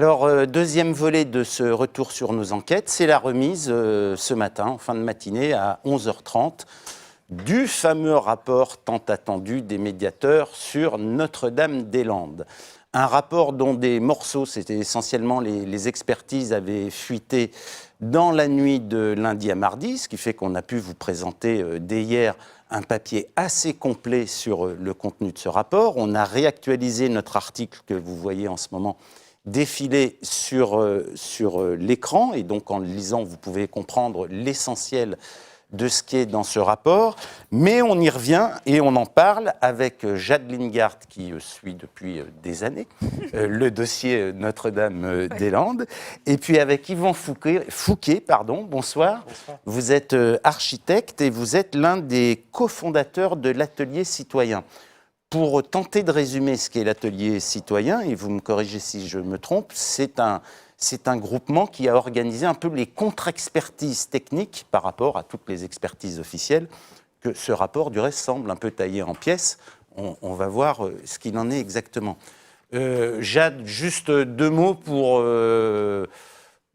Alors, deuxième volet de ce retour sur nos enquêtes, c'est la remise ce matin, en fin de matinée, à 11h30, du fameux rapport tant attendu des médiateurs sur Notre-Dame-des-Landes. Un rapport dont des morceaux, c'était essentiellement les expertises, avaient fuité dans la nuit de lundi à mardi, ce qui fait qu'on a pu vous présenter dès hier un papier assez complet sur le contenu de ce rapport. On a réactualisé notre article que vous voyez en ce moment défiler sur l'écran, et donc en le lisant, vous pouvez comprendre l'essentiel de ce qui est dans ce rapport, mais on y revient et on en parle avec Jade Lingard, qui suit depuis des années le dossier Notre-Dame-des-Landes, et puis avec Yvan Fouquet, bonsoir. Bonsoir. Vous êtes architecte et vous êtes l'un des cofondateurs de l'Atelier citoyen. Pour tenter de résumer ce qu'est l'Atelier citoyen, et vous me corrigez si je me trompe, c'est un groupement qui a organisé un peu les contre-expertises techniques par rapport à toutes les expertises officielles, que ce rapport, du reste, semble un peu taillé en pièces. On va voir ce qu'il en est exactement. Jade, juste deux mots pour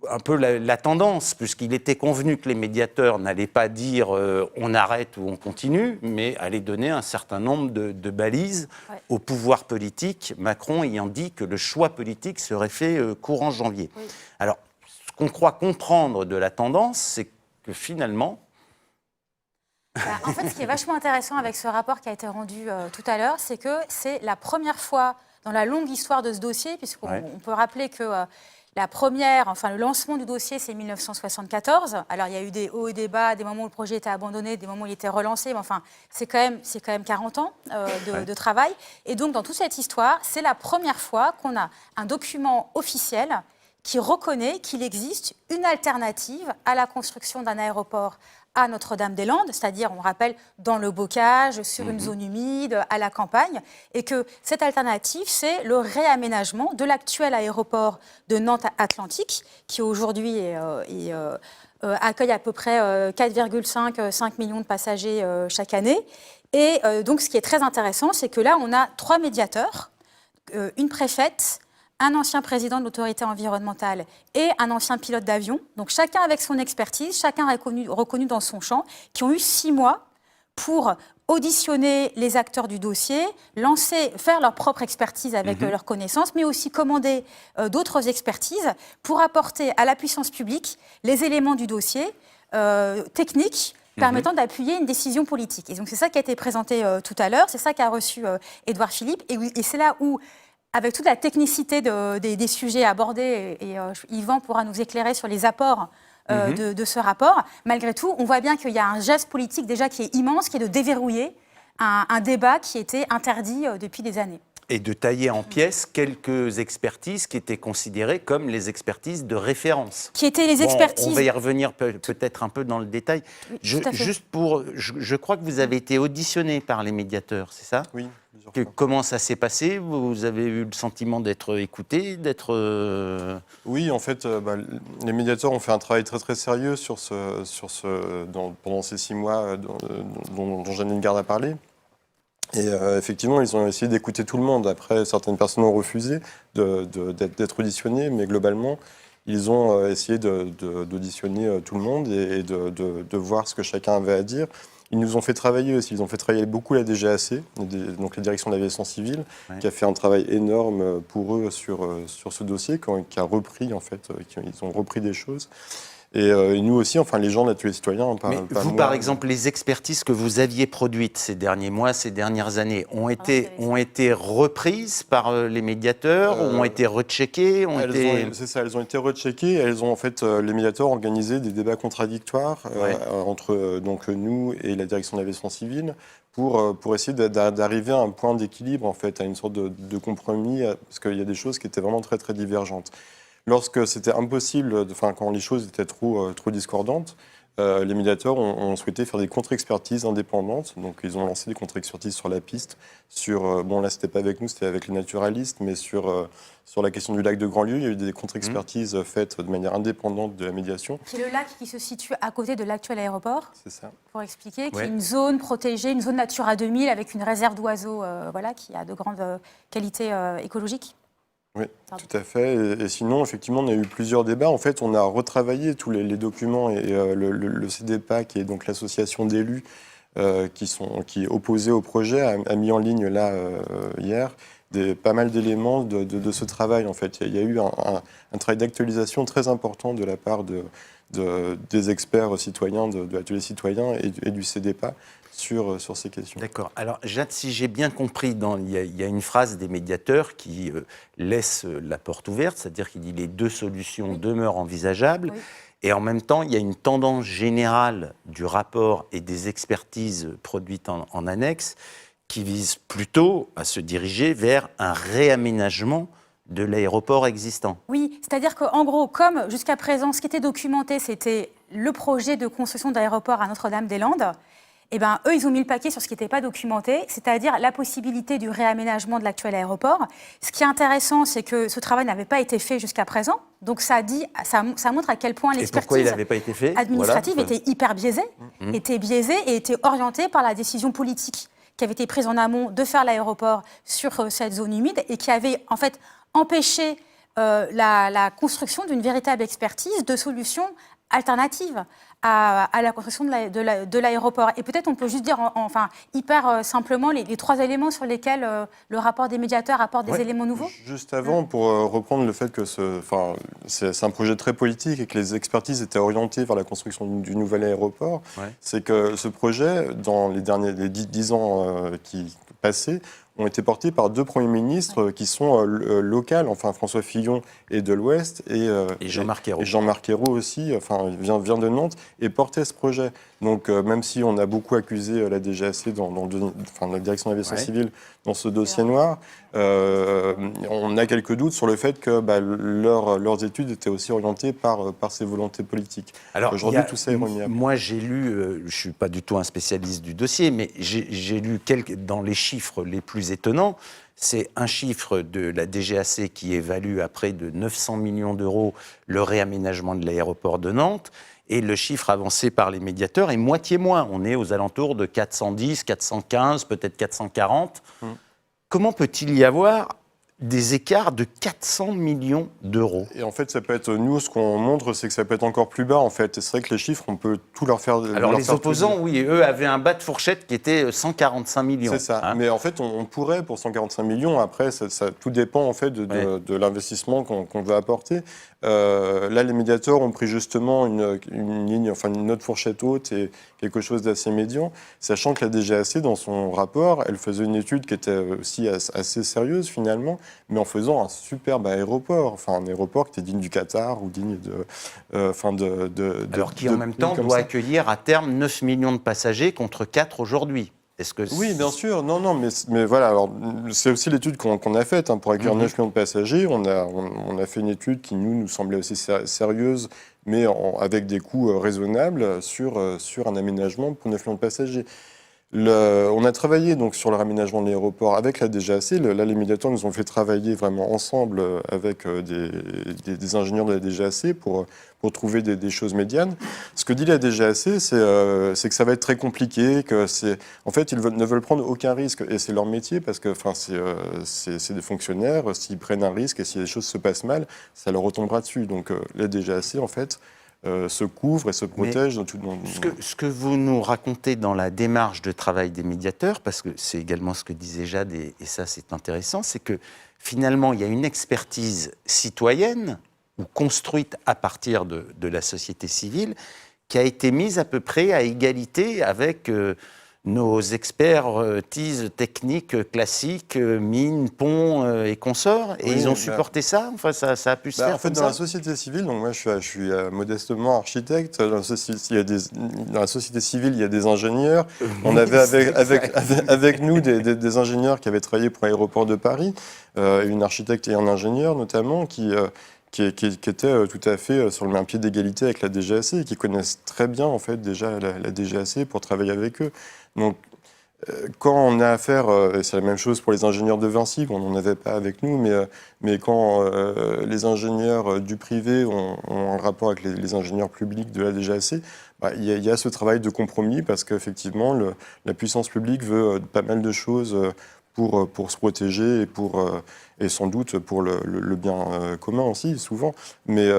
un peu la tendance, puisqu'il était convenu que les médiateurs n'allaient pas dire on arrête ou on continue, mais allaient donner un certain nombre de balises au pouvoir politique, Macron ayant dit que le choix politique serait fait courant janvier. Oui. Alors, ce qu'on croit comprendre de la tendance, c'est que finalement... En fait, ce qui est vachement intéressant avec ce rapport qui a été rendu tout à l'heure, c'est que c'est la première fois dans la longue histoire de ce dossier, puisqu'on peut rappeler que... le lancement du dossier, c'est 1974. Alors, il y a eu des hauts et des bas, des moments où le projet était abandonné, des moments où il était relancé. Mais enfin, c'est quand même 40 ans de travail. Et donc, dans toute cette histoire, c'est la première fois qu'on a un document officiel qui reconnaît qu'il existe une alternative à la construction d'un aéroport à Notre-Dame-des-Landes, c'est-à-dire, on rappelle, dans le bocage, sur une zone humide, à la campagne, et que cette alternative, c'est le réaménagement de l'actuel aéroport de Nantes-Atlantique, qui aujourd'hui accueille à peu près 4,5 millions de passagers chaque année. Et donc, ce qui est très intéressant, c'est que là, on a 3 médiateurs, une préfète, un ancien président de l'autorité environnementale et un ancien pilote d'avion, donc chacun avec son expertise, chacun reconnu dans son champ, qui ont eu 6 mois pour auditionner les acteurs du dossier, faire leur propre expertise avec leurs connaissances, mais aussi commander d'autres expertises pour apporter à la puissance publique les éléments du dossier techniques permettant d'appuyer une décision politique. Et donc c'est ça qui a été présenté tout à l'heure, c'est ça qu'a reçu Édouard Philippe, et c'est là où, avec toute la technicité des sujets abordés, et Yvan pourra nous éclairer sur les apports de ce rapport, malgré tout, on voit bien qu'il y a un geste politique déjà qui est immense, qui est de déverrouiller un débat qui était interdit depuis des années. Et de tailler en pièces quelques expertises qui étaient considérées comme les expertises de référence. Qui étaient les expertises... On va y revenir peut-être un peu dans le détail. Oui, Je crois que vous avez été auditionné par les médiateurs, c'est ça ? Oui. Comment ça s'est passé ? Vous avez eu le sentiment d'être écouté, d'être... Oui, en fait, les médiateurs ont fait un travail très très sérieux pendant ces 6 mois dont Jade Lingard a parlé. Et effectivement, ils ont essayé d'écouter tout le monde. Après, certaines personnes ont refusé d'être auditionnées, mais globalement, ils ont essayé d'auditionner tout le monde et de voir ce que chacun avait à dire. Ils nous ont fait travailler aussi. Ils ont fait travailler beaucoup la DGAC, donc la Direction de l'Aviation Civile, qui a fait un travail énorme pour eux sur ce dossier, qui a repris, en fait, ils ont repris des choses. Et nous aussi, enfin les gens de l'Atelier citoyen... Par exemple, les expertises que vous aviez produites ces derniers mois, ces dernières années, ont été reprises par les médiateurs, ont été recheckées C'est ça, elles ont été recheckées. Elles ont, en fait, les médiateurs ont organisé des débats contradictoires entre nous et la Direction de l'Aviation Civile pour essayer d'arriver à un point d'équilibre, en fait, à une sorte de compromis, parce qu'il y a des choses qui étaient vraiment très, très divergentes. Lorsque c'était impossible, quand les choses étaient trop discordantes, les médiateurs ont souhaité faire des contre-expertises indépendantes. Donc, ils ont lancé des contre-expertises sur la piste. Là, c'était pas avec nous, c'était avec les naturalistes, mais sur la question du lac de Grandlieu, il y a eu des contre-expertises faites de manière indépendante de la médiation. C'est le lac qui se situe à côté de l'actuel aéroport. C'est ça. Pour expliquer, qui est une zone protégée, une zone Natura 2000 avec une réserve d'oiseaux, qui a de grandes qualités écologiques. Oui, tout à fait. Et sinon, effectivement, on a eu plusieurs débats. En fait, on a retravaillé tous les documents et le CDPA, qui est donc l'association d'élus qui est opposée au projet, a mis en ligne là hier pas mal d'éléments de ce travail. En fait, il y a eu un travail d'actualisation très important de la part des experts citoyens, de l'atelier citoyen et du CDPA sur ces questions. D'accord. Alors, Jade, si j'ai bien compris, il y a une phrase des médiateurs qui laisse la porte ouverte, c'est-à-dire qu'il dit les deux solutions demeurent envisageables. Oui. Et en même temps, il y a une tendance générale du rapport et des expertises produites en annexe qui vise plutôt à se diriger vers un réaménagement de l'aéroport existant. Oui, c'est-à-dire qu'en gros, comme jusqu'à présent, ce qui était documenté, c'était le projet de construction d'aéroport à Notre-Dame-des-Landes, eh ben, eux, ils ont mis le paquet sur ce qui n'était pas documenté, c'est-à-dire la possibilité du réaménagement de l'actuel aéroport. Ce qui est intéressant, c'est que ce travail n'avait pas été fait jusqu'à présent. Donc ça montre à quel point l'expertise administrative était hyper biaisée, et était orientée par la décision politique qui avait été prise en amont de faire l'aéroport sur cette zone humide et qui avait en fait empêché la construction d'une véritable expertise de solutions alternatives à la construction de l'aéroport. Et peut-être on peut juste dire, hyper simplement, les trois éléments sur lesquels le rapport des médiateurs apporte des éléments nouveaux. Juste avant, pour reprendre le fait que c'est un projet très politique et que les expertises étaient orientées vers la construction du nouvel aéroport, c'est que ce projet, dans les 10 ans qui passaient, ont été portés par deux premiers ministres qui sont locaux, François Fillon est de l'Ouest et Jean-Marc Ayrault. Et Jean-Marc Ayrault aussi, vient de Nantes et portait ce projet. Donc même si on a beaucoup accusé la DGAC la Direction de l'aviation civile dans ce dossier noir, on a quelques doutes sur le fait que leurs études étaient aussi orientées par ces volontés politiques. Alors, aujourd'hui, tout ça est remis à... Moi, j'ai lu, je ne suis pas du tout un spécialiste du dossier, mais j'ai lu dans les chiffres les plus étonnants. C'est un chiffre de la DGAC qui évalue à près de 900 millions d'euros le réaménagement de l'aéroport de Nantes. Et le chiffre avancé par les médiateurs est moitié moins. On est aux alentours de 410, 415, peut-être 440. Comment peut-il y avoir des écarts de 400 millions d'euros? Et en fait, ça peut être, nous, ce qu'on montre, c'est que ça peut être encore plus bas, en fait. Et c'est vrai que les chiffres, on peut tout leur faire... Alors, les opposants, oui, eux avaient un bas de fourchette qui était 145 millions. C'est ça. Mais en fait, on pourrait, pour 145 millions, après, ça tout dépend, en fait, de l'investissement qu'on veut apporter. Là, les médiateurs ont pris justement une ligne, une autre fourchette haute et quelque chose d'assez médian, sachant que la DGAC, dans son rapport, elle faisait une étude qui était aussi assez sérieuse, finalement, mais en faisant un superbe aéroport, un aéroport qui était digne du Qatar ou digne alors qui, en même temps, doit accueillir à terme 9 millions de passagers contre 4 aujourd'hui. Oui, bien sûr. Non, mais voilà. Alors, c'est aussi l'étude qu'on a faite pour accueillir 9 millions de passagers. On a fait une étude qui nous semblait aussi sérieuse, mais avec des coûts raisonnables sur un aménagement pour 9 millions de passagers. On a travaillé donc sur le réaménagement de l'aéroport avec la DGAC. Là, les médiateurs nous ont fait travailler vraiment ensemble avec des ingénieurs de la DGAC pour trouver des choses médianes. Ce que dit la DGAC, c'est que ça va être très compliqué, en fait, ils ne veulent prendre aucun risque, et c'est leur métier, parce que c'est des fonctionnaires, s'ils prennent un risque et si les choses se passent mal, ça leur retombera dessus. Donc la DGAC, en fait, se couvre et se protège. Ce que vous nous racontez dans la démarche de travail des médiateurs, parce que c'est également ce que disait Jade, et ça c'est intéressant, c'est que finalement il y a une expertise citoyenne ou construite à partir de la société civile qui a été mise à peu près à égalité avec nos expertises techniques classiques, mines, ponts et consorts, et ils ont supporté ça. Ça a pu se faire. En fait, dans la société civile, donc moi je suis modestement architecte. Dans la société civile, il y a des ingénieurs. On avait avec nous des ingénieurs qui avaient travaillé pour l'aéroport de Paris, une architecte et un ingénieur notamment qui étaient tout à fait sur le même pied d'égalité avec la DGAC et qui connaissent très bien en fait déjà la DGAC pour travailler avec eux. Donc, quand on a affaire, et c'est la même chose pour les ingénieurs de Vinci, on n'en avait pas avec nous, mais quand les ingénieurs du privé ont un rapport avec les ingénieurs publics de la DGAC, il y a ce travail de compromis parce qu'effectivement, la puissance publique veut pas mal de choses pour se protéger et sans doute pour le bien commun aussi, souvent. Mais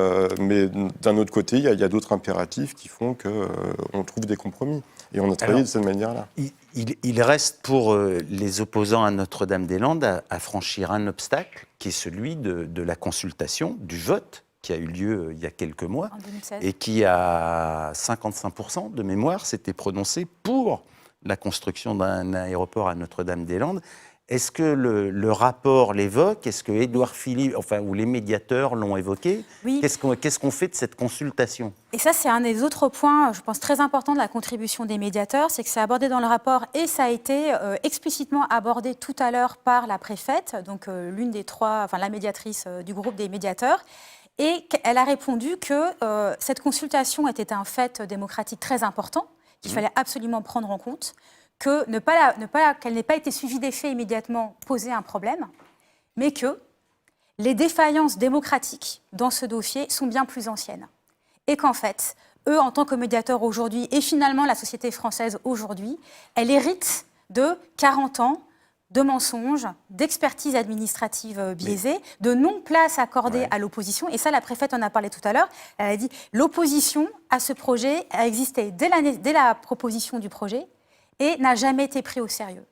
d'un autre côté, il y a d'autres impératifs qui font qu'on trouve des compromis. Et on a travaillé de cette manière-là. Il reste pour les opposants à Notre-Dame-des-Landes à franchir un obstacle, qui est celui de la consultation, du vote, qui a eu lieu il y a quelques mois, En 2016. et qui, à 55% de mémoire, s'était prononcé pour la construction d'un aéroport à Notre-Dame-des-Landes. Est-ce que le rapport l'évoque? Est-ce que Édouard Philippe, ou les médiateurs l'ont évoqué? Oui. Qu'est-ce qu'on fait de cette consultation? Et ça, c'est un des autres points, je pense, très importants de la contribution des médiateurs, c'est que c'est abordé dans le rapport et ça a été explicitement abordé tout à l'heure par la préfète, donc l'une des trois, la médiatrice du groupe des médiateurs. Et elle a répondu que cette consultation était un fait démocratique très important, qu'il fallait absolument prendre en compte, que qu'elle n'ait pas été suivie des faits immédiatement posait un problème, mais que les défaillances démocratiques dans ce dossier sont bien plus anciennes. Et qu'en fait, eux, en tant que médiateurs aujourd'hui, et finalement la société française aujourd'hui, elle hérite de 40 ans de mensonges, d'expertise administrative biaisée, de non-place accordée à l'opposition. Et ça, la préfète en a parlé tout à l'heure. Elle a dit l'opposition à ce projet a existé dès la proposition du projet et n'a jamais été pris au sérieux.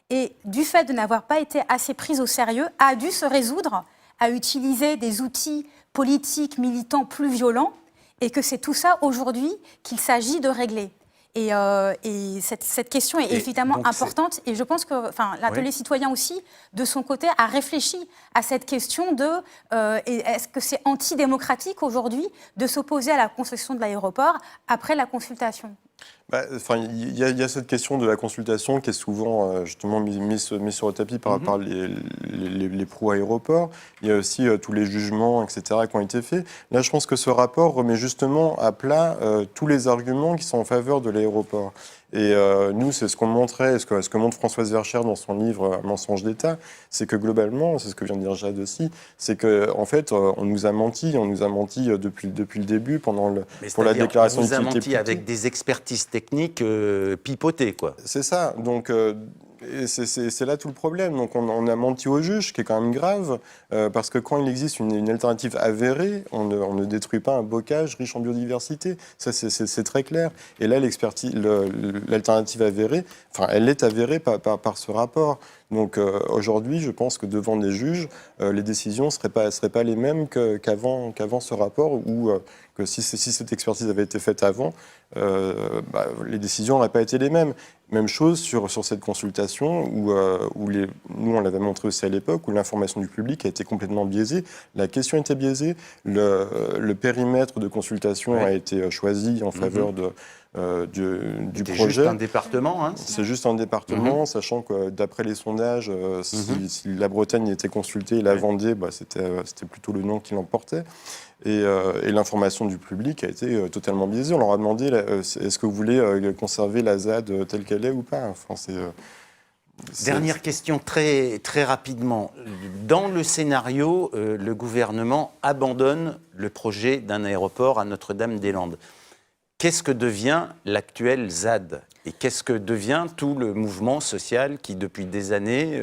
Et du fait de n'avoir pas été assez prise au sérieux, a dû se résoudre à utiliser des outils politiques, militants plus violents, et que c'est tout ça aujourd'hui qu'il s'agit de régler. Et cette question est évidemment importante. Et je pense que l'atelier citoyen aussi, de son côté, a réfléchi à cette question de est-ce que c'est antidémocratique aujourd'hui de s'opposer à la construction de l'aéroport après la consultation? Il y a cette question de la consultation qui est souvent justement mise sur le tapis par les pro-aéroports. Il y a aussi tous les jugements, etc., qui ont été faits. Là, je pense que ce rapport remet justement à plat tous les arguments qui sont en faveur de l'aéroport. Et nous, c'est ce qu'on montrait, ce que montre Françoise Verchères dans son livre « Mensonge d'État », c'est que globalement, c'est ce que vient de dire Jade aussi, c'est qu'en fait, on nous a menti depuis le début, pour la déclaration d'utilité publique. On nous a menti avec des expertises techniques pipotées, quoi. C'est ça, donc... c'est là tout le problème. Donc on a menti au juge, ce qui est quand même grave, parce que quand il existe une alternative avérée, on ne détruit pas un bocage riche en biodiversité. Ça, c'est très clair. Et là, l'alternative avérée, elle est avérée par ce rapport. Donc aujourd'hui, je pense que devant des juges, les décisions ne seraient pas les mêmes qu'avant ce rapport, ou que si cette expertise avait été faite avant, les décisions n'auraient pas été les mêmes. Même chose sur cette consultation où nous, on l'avait montré aussi à l'époque, où l'information du public a été complètement biaisée. La question était biaisée, le périmètre de consultation a été choisi en faveur du projet. C'est juste un département, hein. C'est juste un département, sachant que d'après les sondages, si la Bretagne était consultée et la Vendée, c'était plutôt le non qui l'emportait. Et l'information du public a été totalement biaisée. On leur a demandé est-ce que vous voulez conserver la ZAD telle qu'elle est ou pas. Dernière question très, très rapidement. Dans le scénario, le gouvernement abandonne le projet d'un aéroport à Notre-Dame-des-Landes. Qu'est-ce que devient l'actuelle ZAD? Et qu'est-ce que devient tout le mouvement social qui, depuis des années,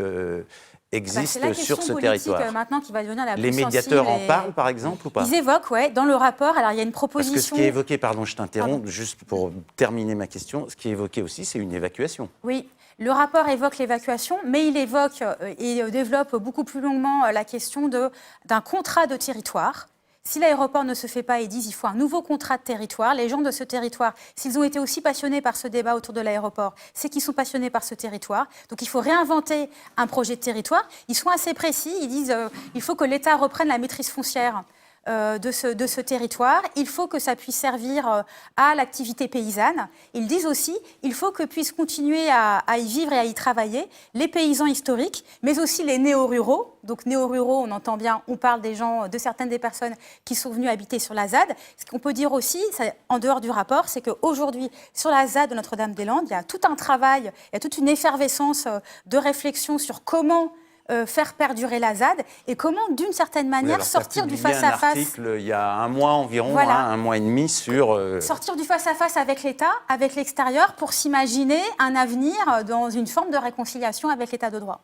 existe sur ce territoire? Maintenant qui va devenir la plus Les médiateurs sensible en parlent, par exemple, ou pas? Ils évoquent, dans le rapport. Alors, il y a une proposition... Parce que ce qui est évoqué, pardon, je t'interromps, juste pour terminer ma question, ce qui est évoqué aussi, c'est une évacuation. Oui. Le rapport évoque l'évacuation, mais il évoque et développe beaucoup plus longuement la question d'un contrat de territoire. Si l'aéroport ne se fait pas, ils disent qu'il faut un nouveau contrat de territoire. Les gens de ce territoire, s'ils ont été aussi passionnés par ce débat autour de l'aéroport, c'est qu'ils sont passionnés par ce territoire. Donc il faut réinventer un projet de territoire. Ils sont assez précis, ils disent il faut que l'État reprenne la maîtrise foncière de ce territoire. Il faut que ça puisse servir à l'activité paysanne. Ils disent aussi il faut que puissent continuer à y vivre et à y travailler les paysans historiques, mais aussi les néo-ruraux. Donc néo-ruraux, on entend bien, on parle des gens, de certaines des personnes qui sont venues habiter sur la ZAD. Ce qu'on peut dire aussi, en dehors du rapport, c'est qu'aujourd'hui, sur la ZAD de Notre-Dame-des-Landes, il y a tout un travail, il y a toute une effervescence de réflexion sur comment faire perdurer la ZAD et comment, d'une certaine manière, sortir du face-à-face. Un article, il y a un mois environ, un mois et demi, sur... Sortir du face-à-face avec l'État, avec l'extérieur, pour s'imaginer un avenir dans une forme de réconciliation avec l'État de droit.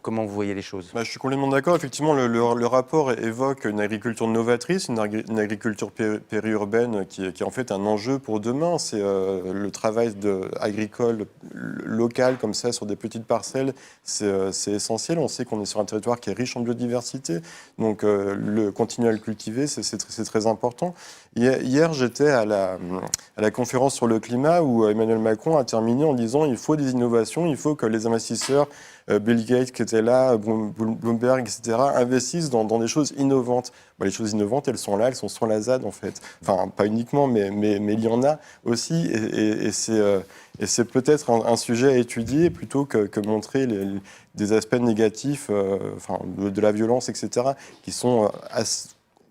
Comment vous voyez les choses? Je suis complètement d'accord. Effectivement, le rapport évoque une agriculture novatrice, une agriculture périurbaine qui est en fait un enjeu pour demain. C'est le travail agricole local comme ça sur des petites parcelles, c'est essentiel. On sait qu'on est sur un territoire qui est riche en biodiversité, donc continuer à le cultiver, c'est très important. Hier, j'étais à la conférence sur le climat où Emmanuel Macron a terminé en disant il faut des innovations, il faut que les investisseurs Bill Gates qui était là, Bloomberg, etc., investissent dans des choses innovantes. Les choses innovantes, elles sont là, elles sont sur la ZAD, en fait. Enfin, pas uniquement, mais il y en a aussi. Et c'est peut-être un sujet à étudier plutôt que montrer des aspects négatifs, de la violence, etc., qui sont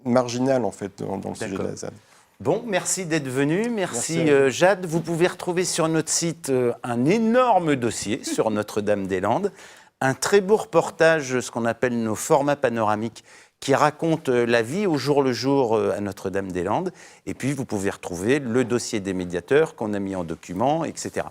marginales, en fait, dans le sujet de la ZAD. Bon, merci d'être venu. Merci Jade. Vous pouvez retrouver sur notre site un énorme dossier sur Notre-Dame-des-Landes, un très beau reportage, ce qu'on appelle nos formats panoramiques, qui raconte la vie au jour le jour à Notre-Dame-des-Landes. Et puis, vous pouvez retrouver le dossier des médiateurs qu'on a mis en document, etc.